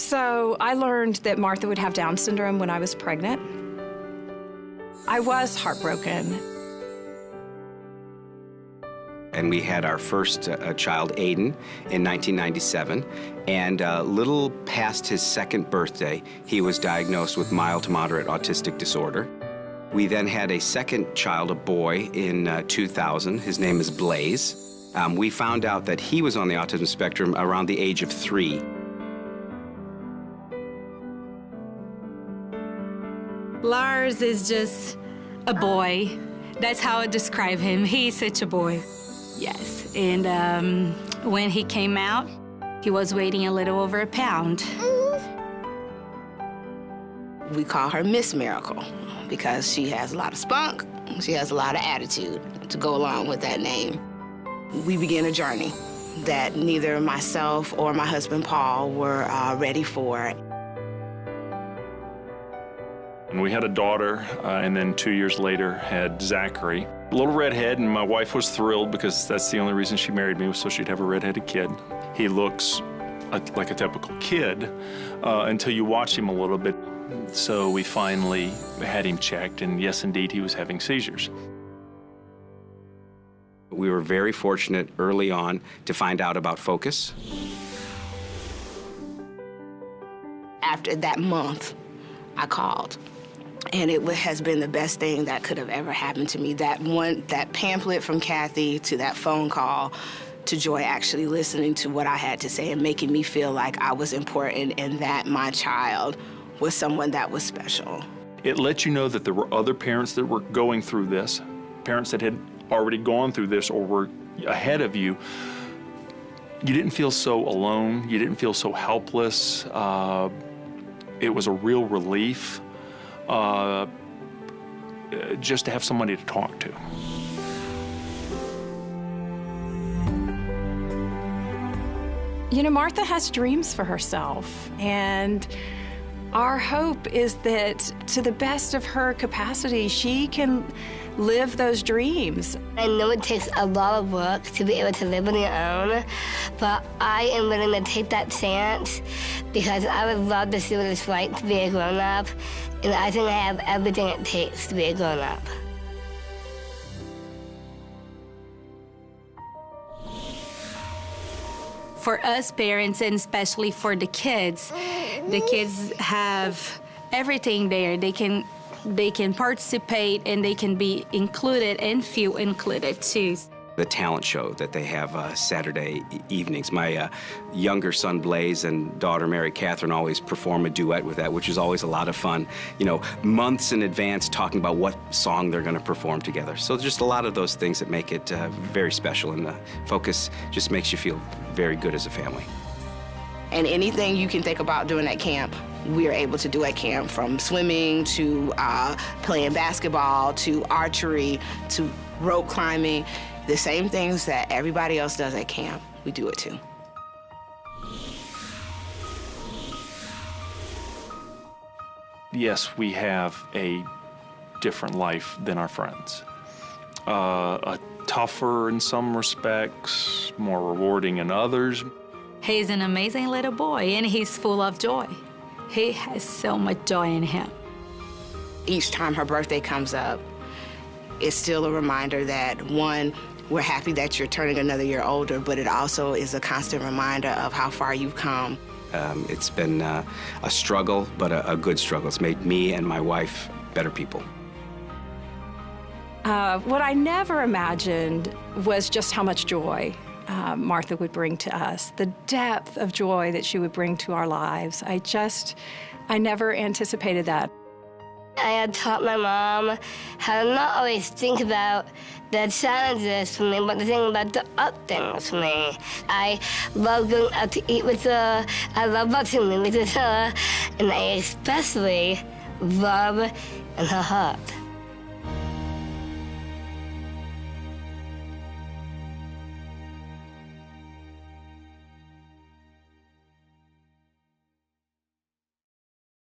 So I learned that Martha would have Down syndrome when I was pregnant. I was heartbroken. And we had our first child, Aiden, in 1997. And a little past his second birthday, he was diagnosed with mild to moderate autistic disorder. We then had a second child, a boy, in 2000. His name is Blaze. We found out that he was on the autism spectrum around the age of 3. Lars is just a boy. That's how I describe him. He's such a boy. Yes, and when he came out, he was weighing a little over a pound. We call her Miss Miracle because she has a lot of spunk, she has a lot of attitude to go along with that name. We began a journey that neither myself or my husband Paul were ready for. And we had a daughter, and then 2 years later had Zachary. A little redhead, and my wife was thrilled because that's the only reason she married me, was so she'd have a redheaded kid. He looks like a typical kid until you watch him a little bit. So we finally had him checked, and yes, indeed, he was having seizures. We were very fortunate early on to find out about Focus. After that month, I called. And it has been the best thing that could have ever happened to me. That pamphlet from Kathy to that phone call to Joy actually listening to what I had to say and making me feel like I was important and that my child was someone that was special. It let you know that there were other parents that were going through this, parents that had already gone through this or were ahead of you. You didn't feel so alone. You didn't feel so helpless. It was a real relief. Just to have somebody to talk to. You know, Martha has dreams for herself, and our hope is that to the best of her capacity, she can live those dreams. I know it takes a lot of work to be able to live on your own, but I am willing to take that chance because I would love to see what it's like to be a grown-up, and I think I have everything it takes to be a grown-up. For us parents, and especially for the kids have everything there. They can participate and they can be included and feel included too. The talent show that they have Saturday evenings. My younger son Blaze and daughter Mary Catherine always perform a duet with that, which is always a lot of fun. You know, months in advance talking about what song they're going to perform together. So just a lot of those things that make it very special, and Focus just makes you feel very good as a family. And anything you can think about doing at camp, we are able to do at camp, from swimming to playing basketball to archery to rope climbing. The same things that everybody else does at camp, we do it too. Yes, we have a different life than our friends. A tougher in some respects, more rewarding in others. He's an amazing little boy, and he's full of joy. He has so much joy in him. Each time her birthday comes up, it's still a reminder that, one, we're happy that you're turning another year older, but it also is a constant reminder of how far you've come. It's been a struggle, but a good struggle. It's made me and my wife better people. What I never imagined was just how much joy Martha would bring to us, the depth of joy that she would bring to our lives. I never anticipated that. I had taught my mom how to not always think about the challenges for me, but to think about the up things for me. I love going out to eat with her, I love watching movies with her, and I especially love in her heart.